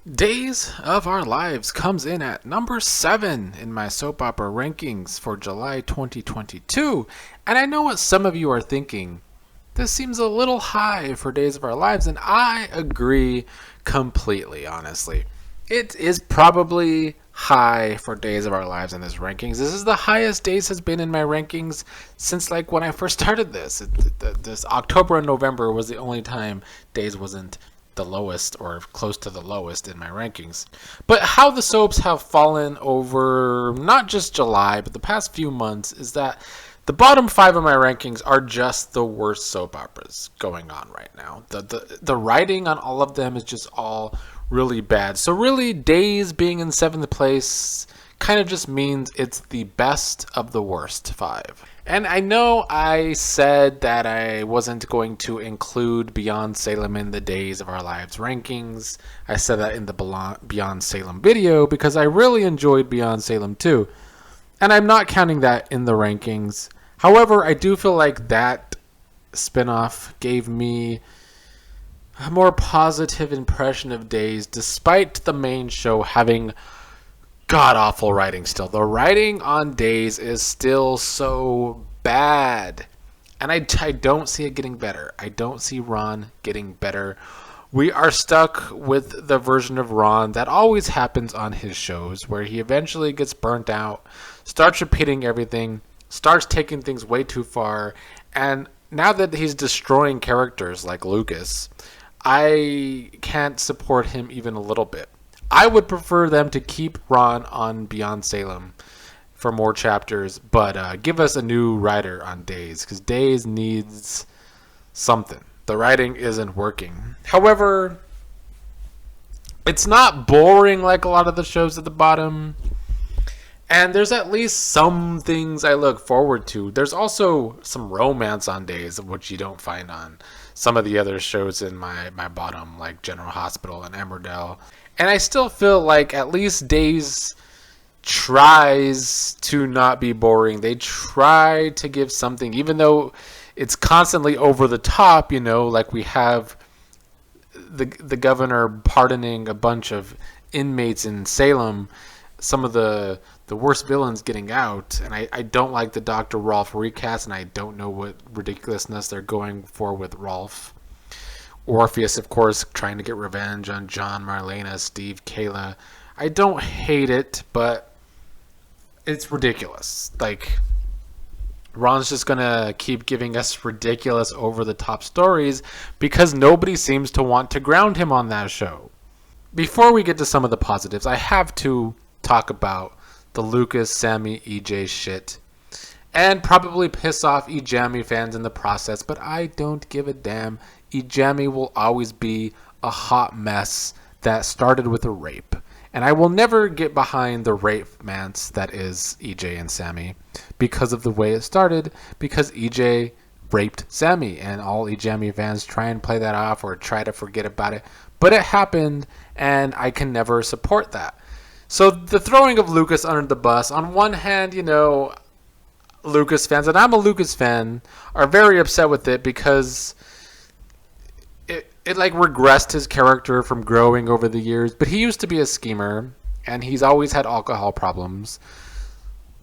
Days of Our Lives comes in at number 7 in my soap opera rankings for July 2022. And I know what some of you are thinking. This seems a little high for Days of Our Lives, and I agree completely, honestly. It is probably high for Days of Our Lives in this rankings. This is the highest Days has been in my rankings since like when I first started this. This October and November was the only time Days wasn't the lowest or close to the lowest in my rankings. But how the soaps have fallen over not just July, but the past few months is that the bottom 5 of my rankings are just the worst soap operas going on right now. The writing on all of them is just all really bad. So really, Days being in 7th place kind of just means it's the best of the worst 5. And I know I said that I wasn't going to include Beyond Salem in the Days of Our Lives rankings. I said that in the Beyond Salem video because I really enjoyed Beyond Salem too. And I'm not counting that in the rankings. However, I do feel like that spinoff gave me a more positive impression of Days despite the main show having god-awful writing still. The writing on Days is still so bad. And I don't see it getting better. I don't see Ron getting better. We are stuck with the version of Ron that always happens on his shows, where he eventually gets burnt out, starts repeating everything, starts taking things way too far, and now that he's destroying characters like Lucas, I can't support him even a little bit. I would prefer them to keep Ron on Beyond Salem for more chapters, but give us a new writer on Days, because Days needs something. The writing isn't working. However, it's not boring like a lot of the shows at the bottom, and there's at least some things I look forward to. There's also some romance on Days, which you don't find on some of the other shows in my bottom, like General Hospital and Emmerdale. And I still feel like at least Days tries to not be boring. They try to give something, even though it's constantly over the top, like we have the governor pardoning a bunch of inmates in Salem, some of the worst villains getting out, and I don't like the Dr. Rolf recast, and I don't know what ridiculousness they're going for with Rolf. Orpheus, of course, trying to get revenge on John, Marlena, Steve, Kayla. I don't hate it, but it's ridiculous. Like, Ron's just gonna keep giving us ridiculous, over-the-top stories because nobody seems to want to ground him on that show. Before we get to some of the positives, I have to talk about the Lucas, Sammy, EJ shit. And probably piss off Ijami fans in the process, but I don't give a damn. Ijami will always be a hot mess that started with a rape. And I will never get behind the rape mance that is EJ and Sammy because of the way it started, because EJ raped Sammy, and all Ijami fans try and play that off or try to forget about it. But it happened, and I can never support that. So the throwing of Lucas under the bus, on one hand, Lucas fans, and I'm a Lucas fan, are very upset with it because it like regressed his character from growing over the years. But he used to be a schemer, and he's always had alcohol problems.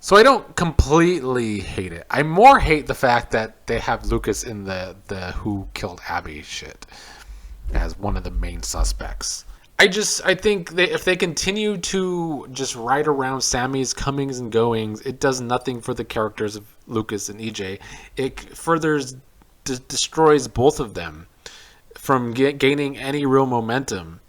So I don't completely hate it. I more hate the fact that they have Lucas in the Who Killed Abby shit as one of the main suspects. I think if they continue to just write around Sammy's comings and goings, it does nothing for the characters of Lucas and EJ. It further destroys both of them from gaining any real momentum.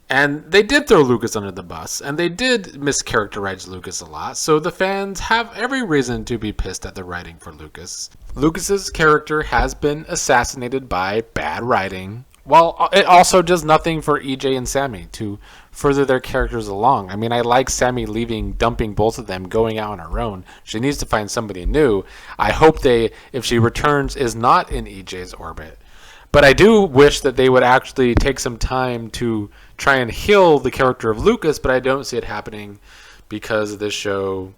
And they did throw Lucas under the bus, and they did mischaracterize Lucas a lot, so the fans have every reason to be pissed at the writing for Lucas. Lucas's character has been assassinated by bad writing, while it also does nothing for EJ and Sammy to further their characters along. I mean, I like Sammy leaving, dumping both of them, going out on her own. She needs to find somebody new. I hope if she returns, is not in EJ's orbit. But I do wish that they would actually take some time to try and heal the character of Lucas, but I don't see it happening because this show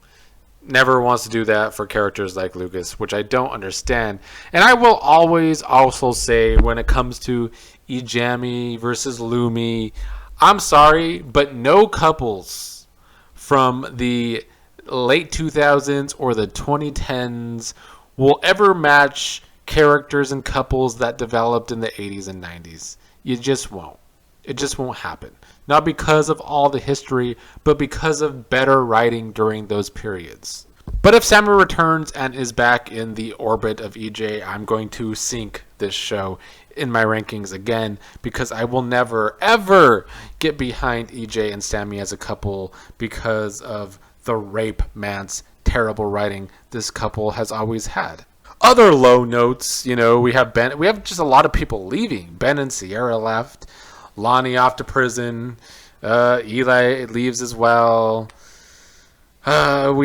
never wants to do that for characters like Lucas, which I don't understand. And I will always also say, when it comes to Ijami versus Lumi, I'm sorry, but no couples from the late 2000s or the 2010s will ever match characters and couples that developed in the 80s and 90s. You just won't. It just won't happen. Not because of all the history, but because of better writing during those periods. But if Samuel returns and is back in the orbit of EJ, I'm going to sink this show in my rankings again, because I will never, ever get behind EJ and Sammy as a couple because of the rape man's terrible writing this couple has always had. Other low notes, we have just a lot of people leaving. Ben and Sierra left. Lonnie off to prison. Eli leaves as well. And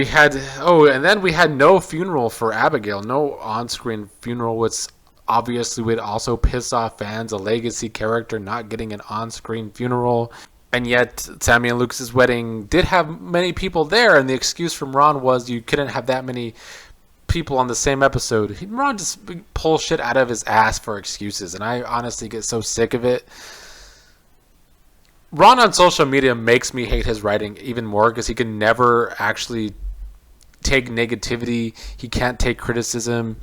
then we had no funeral for Abigail. No on-screen funeral, which obviously would also piss off fans. A legacy character not getting an on-screen funeral. And yet, Sammy and Lucas's wedding did have many people there, and the excuse from Ron was you couldn't have that many people on the same episode. Ron just pulls shit out of his ass for excuses, and I honestly get so sick of it. Ron on social media makes me hate his writing even more because he can never actually take negativity. He can't take criticism.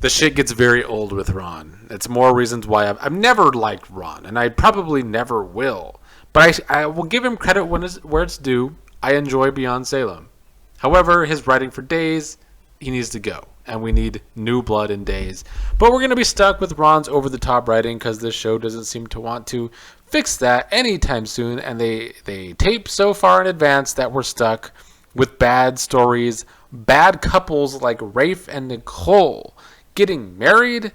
The shit gets very old with Ron. It's more reasons why I've never liked Ron, and I probably never will. But I will give him credit where it's due. I enjoy Beyond Salem. However, his writing for Days, he needs to go. And we need new blood in Days. But we're going to be stuck with Ron's over-the-top writing because this show doesn't seem to want to fix that anytime soon. And they tape so far in advance that we're stuck with bad stories, bad couples like Rafe and Nicole getting married.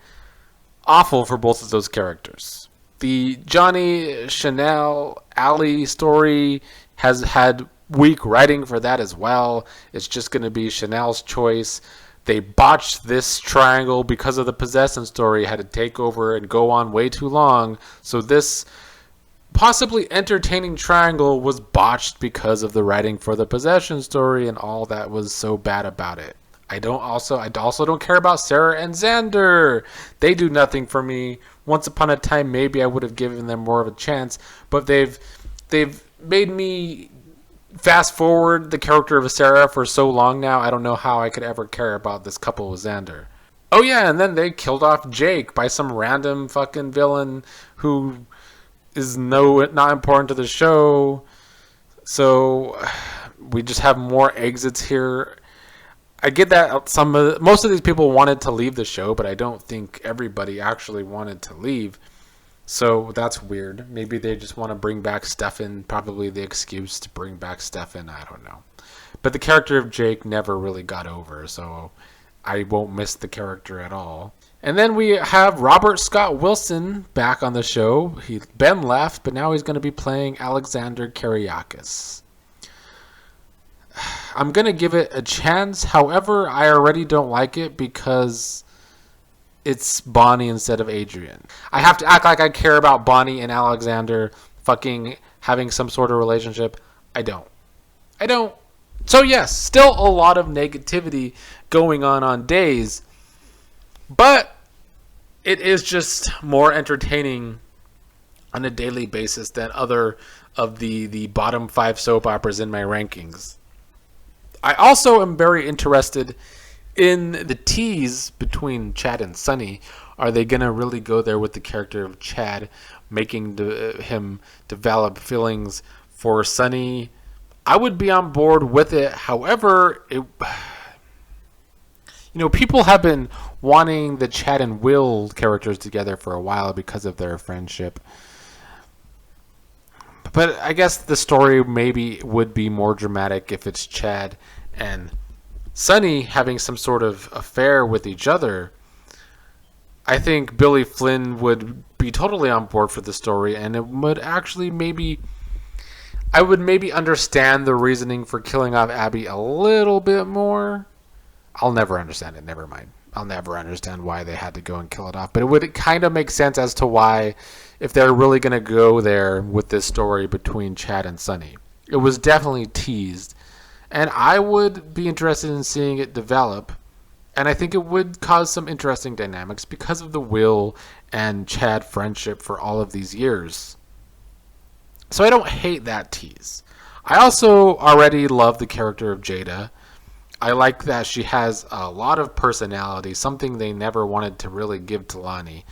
Awful for both of those characters. The Johnny, Chanel, Allie story has had weak writing for that as well. It's just going to be Chanel's choice. They botched this triangle because of the possession story. Had to take over and go on way too long. So this possibly entertaining triangle was botched because of the writing for the possession story and all that was so bad about it. I also don't care about Sarah and Xander. They do nothing for me. Once upon a time, maybe I would have given them more of a chance, but they've made me fast forward the character of Sarah for so long now. I don't know how I could ever care about this couple with Xander. Oh yeah, and then they killed off Jake by some random fucking villain who is not important to the show. So we just have more exits here. I get that most of these people wanted to leave the show, but I don't think everybody actually wanted to leave. So that's weird. Maybe they just want to bring back Stefan. Probably the excuse to bring back Stefan. I don't know. But the character of Jake never really got over, so I won't miss the character at all. And then we have Robert Scott Wilson back on the show. Ben left, but now he's going to be playing Alexander Karyakis. I'm going to give it a chance. However, I already don't like it because it's Bonnie instead of Adrian. I have to act like I care about Bonnie and Alexander fucking having some sort of relationship. I don't. So yes, still a lot of negativity going on Days. But it is just more entertaining on a daily basis than other of the bottom 5 soap operas in my rankings. I also am very interested in the tease between Chad and Sunny. Are they going to really go there with the character of Chad, making him develop feelings for Sunny? I would be on board with it. However, people have been wanting the Chad and Will characters together for a while because of their friendship. But I guess the story maybe would be more dramatic if it's Chad and Sunny having some sort of affair with each other. I think Billy Flynn would be totally on board for the story, and it would actually I would maybe understand the reasoning for killing off Abby a little bit more. I'll never understand it. Never mind. I'll never understand why they had to go and kill it off. But it would kind of make sense as to why, if they're really going to go there with this story between Chad and Sunny. It was definitely teased. And I would be interested in seeing it develop. And I think it would cause some interesting dynamics because of the Will and Chad friendship for all of these years. So I don't hate that tease. I also already love the character of Jada. I like that she has a lot of personality, something they never wanted to really give to Lonnie.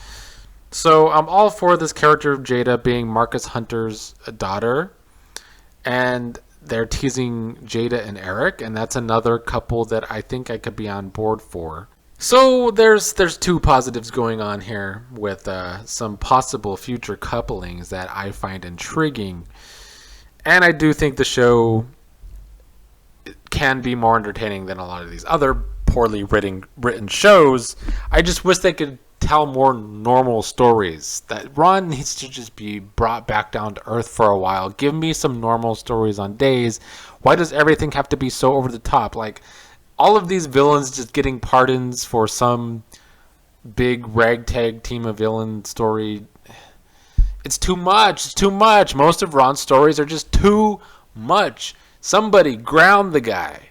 So I'm all for this character of Jada being Marcus Hunter's daughter, and they're teasing Jada and Eric, and that's another couple that I think I could be on board for. So there's two positives going on here with some possible future couplings that I find intriguing, and I do think the show can be more entertaining than a lot of these other poorly written shows. I just wish they could tell more normal stories. That Ron needs to just be brought back down to earth for a while. Give me some normal stories on days. Why does everything have to be so over the top? Like, all of these villains just getting pardons for some big ragtag team of villain story. It's too much. It's too much. Most of Ron's stories are just too much. Somebody ground the guy.